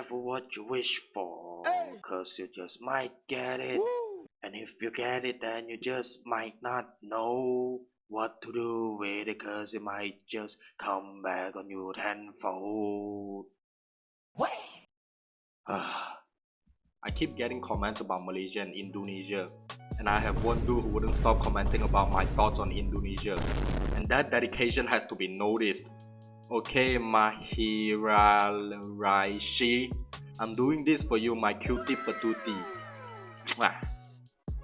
careful what you wish for, cause you just might get it. And if you get it, then you just might not know what to do with it, cause it might just come back on you tenfold. I keep getting comments about Malaysia and Indonesia, and I have one dude who wouldn't stop commenting about my thoughts on Indonesia, and that dedication has to be noticed. Okay, Mahiraishi, I'm doing this for you, my cutie patootie.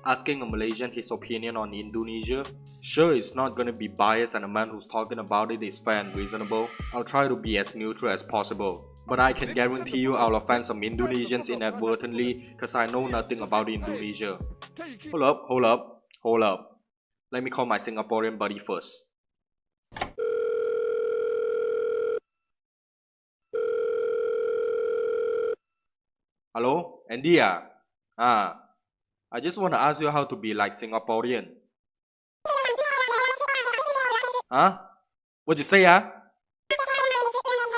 Asking a Malaysian his opinion on Indonesia? Sure, it's not gonna be biased and a man who's talking about it is fair and reasonable. I'll try to be as neutral as possible. But I can guarantee you I'll offend some Indonesians inadvertently cause I know nothing about Indonesia. Hold up. Let me call my Singaporean buddy first. Hello? Andy I just want to ask you how to be like Singaporean. Huh? What you say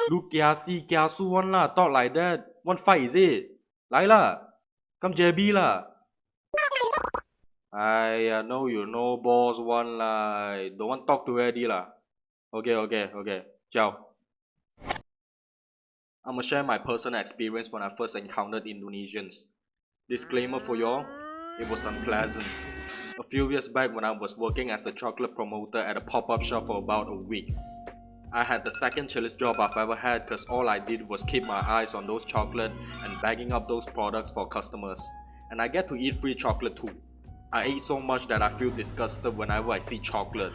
Lu kiasu one lah, talk like that. One fight is it? Lai lah. Come JB lah. I know you know boss one lah. Don't want talk to Eddie lah. Okay. Ciao. I'ma share my personal experience when I first encountered Indonesians. Disclaimer for y'all, it was unpleasant. A few years back when I was working as a chocolate promoter at a pop-up shop for about a week. I had the second chillest job I've ever had cause all I did was keep my eyes on those chocolate and bagging up those products for customers. And I get to eat free chocolate too. I ate so much that I feel disgusted whenever I see chocolate.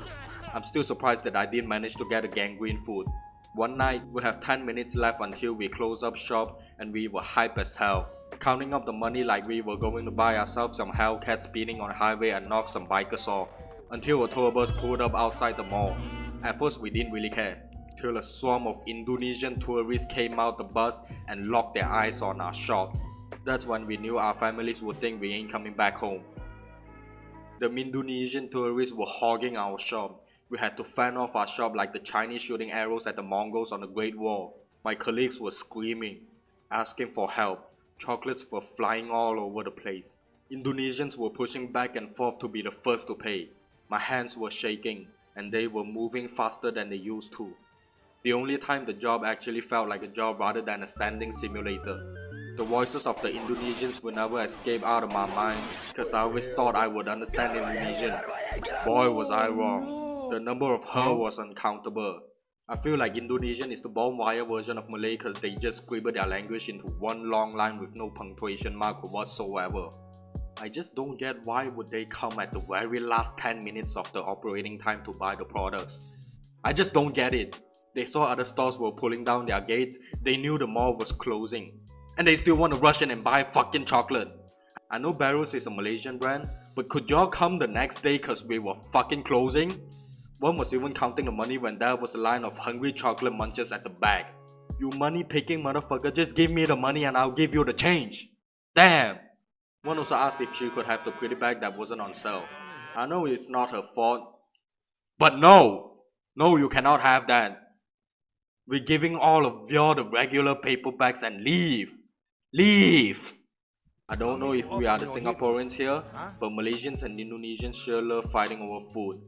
I'm still surprised that I didn't manage to get a gangrene food. One night, we have 10 minutes left until we close up shop and we were hype as hell. Counting up the money like we were going to buy ourselves some Hellcat speeding on highway and knock some bikers off. Until a tour bus pulled up outside the mall. At first we didn't really care, till a swarm of Indonesian tourists came out the bus and locked their eyes on our shop. That's when we knew our families would think we ain't coming back home. The Indonesian tourists were hogging our shop. We had to fan off our shop like the Chinese shooting arrows at the Mongols on the Great Wall. My colleagues were screaming, asking for help. Chocolates were flying all over the place. Indonesians were pushing back and forth to be the first to pay. My hands were shaking, and they were moving faster than they used to. The only time the job actually felt like a job rather than a standing simulator. The voices of the Indonesians would never escape out of my mind, cause I always thought I would understand Indonesian. Boy was I wrong. The number of her was uncountable. I feel like Indonesian is the barbed wire version of Malay cause they just scribble their language into one long line with no punctuation mark whatsoever. I just don't get why would they come at the very last 10 minutes of the operating time to buy the products. I just don't get it. They saw other stores were pulling down their gates, they knew the mall was closing. And they still want to rush in and buy fucking chocolate. I know Barrels is a Malaysian brand, but could y'all come the next day cause we were fucking closing? One was even counting the money when there was a line of hungry chocolate munchers at the back. You money picking motherfucker, just give me the money and I'll give you the change. Damn! One also asked if she could have the pretty bag that wasn't on sale. I know it's not her fault, but no, you cannot have that. We're giving all of y'all the regular paper bags and leave. I don't know if we are the Singaporeans here, but Malaysians and Indonesians sure love fighting over food.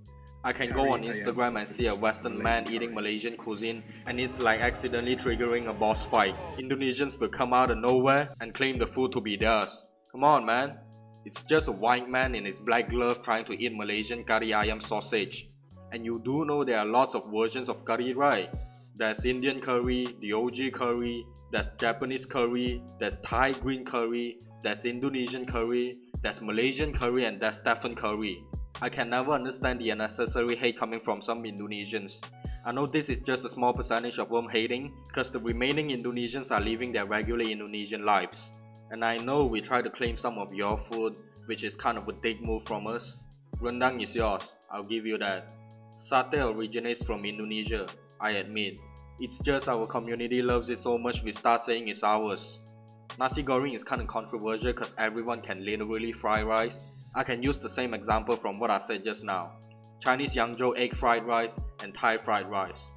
I can go on Instagram and see a Western man eating Malaysian cuisine and it's like accidentally triggering a boss fight. Indonesians will come out of nowhere and claim the food to be theirs. Come on man, it's just a white man in his black glove trying to eat Malaysian kari ayam sausage. And you do know there are lots of versions of curry, right? There's Indian curry, the OG curry, there's Japanese curry, there's Thai green curry, there's Indonesian curry, there's Malaysian curry and there's Stefan curry. I can never understand the unnecessary hate coming from some Indonesians. I know this is just a small percentage of them hating, cause the remaining Indonesians are living their regular Indonesian lives. And I know we try to claim some of your food, which is kind of a dick move from us. Rendang is yours, I'll give you that. Satay originates from Indonesia, I admit. It's just our community loves it so much we start saying it's ours. Nasi goreng is kinda controversial cause everyone can literally fry rice. I can use the same example from what I said just now. Chinese Yangzhou egg fried rice and Thai fried rice.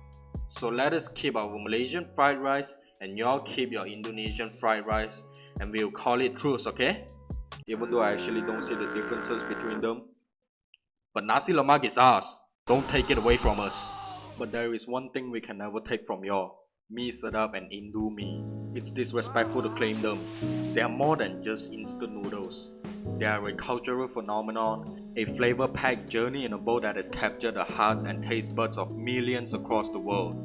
So let us keep our Malaysian fried rice and y'all keep your Indonesian fried rice and we'll call it truce, okay? Even though I actually don't see the differences between them. But nasi lemak is ours. Don't take it away from us. But there is one thing we can never take from y'all. Mee sedap and Indomie. It's disrespectful to claim them. They are more than just instant noodles. They are a cultural phenomenon, a flavor-packed journey in a bowl that has captured the hearts and taste buds of millions across the world.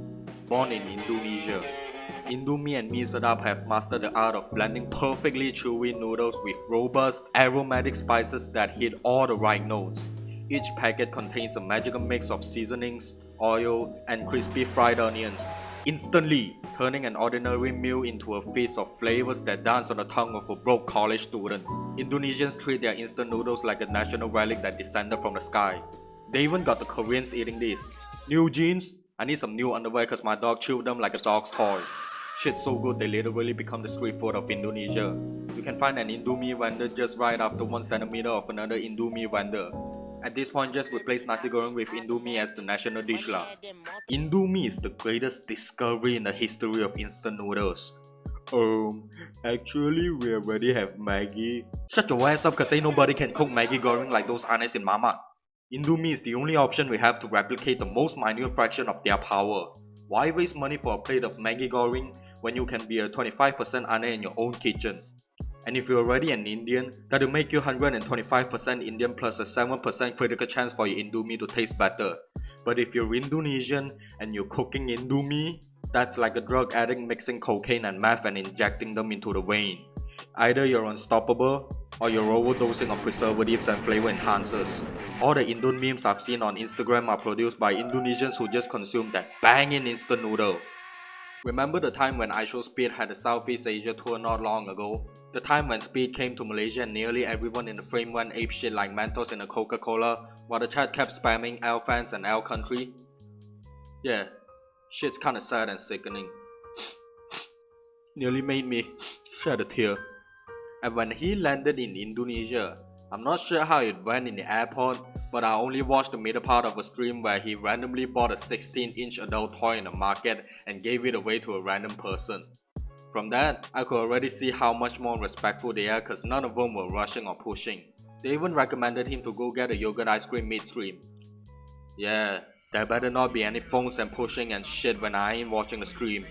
Born in Indonesia, Indomie and Mee Sedap have mastered the art of blending perfectly chewy noodles with robust, aromatic spices that hit all the right notes. Each packet contains a magical mix of seasonings, oil, and crispy fried onions, instantly turning an ordinary meal into a feast of flavors that dance on the tongue of a broke college student. Indonesians treat their instant noodles like a national relic that descended from the sky. They even got the Koreans eating this. New jeans? I need some new underwear cause my dog chewed them like a dog's toy. Shit's so good they literally become the street food of Indonesia. You can find an Indomie vendor just right after 1 centimeter of another Indomie vendor. At this point, just replace nasi goreng with Indomie as the national dish lah. Indomie is the greatest discovery in the history of instant noodles. Actually we already have Maggi. Shut your ass up cause ain't nobody can cook Maggi goreng like those aunties in Mama. Indomie is the only option we have to replicate the most minute fraction of their power. Why waste money for a plate of Maggi goreng when you can be a 25% ane in your own kitchen? And if you're already an Indian, that'll make you 125% Indian plus a 7% critical chance for your Indomie to taste better. But if you're Indonesian and you're cooking Indomie, that's like a drug addict mixing cocaine and meth and injecting them into the vein. Either you're unstoppable or you're overdosing on preservatives and flavor enhancers. All the Indon memes I've seen on Instagram are produced by Indonesians who just consume that banging instant noodle. Remember the time when Speed had a Southeast Asia tour not long ago? The time when Speed came to Malaysia and nearly everyone in the frame went apeshit like Mentos in a Coca-Cola while the chat kept spamming L fans and L country? Yeah, shit's kinda sad and sickening. Nearly made me shed a tear. And when he landed in Indonesia, I'm not sure how it went in the airport, but I only watched the middle part of a stream where he randomly bought a 16-inch adult toy in a market and gave it away to a random person. From that, I could already see how much more respectful they are cause none of them were rushing or pushing. They even recommended him to go get a yogurt ice cream midstream. Yeah, there better not be any phones and pushing and shit when I ain't watching the stream.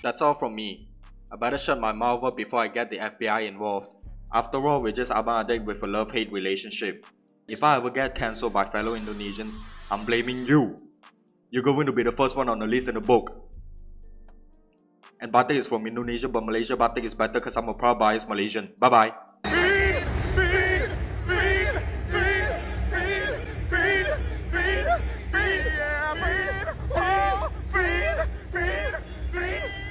That's all from me. I better shut my mouth up before I get the FBI involved. After all, we're just abang adek with a love-hate relationship. If I ever get cancelled by fellow Indonesians, I'm blaming you. You're going to be the first one on the list in the book. And batik is from Indonesia, but Malaysia batik is better cause I'm a proud biased Malaysian. Bye bye.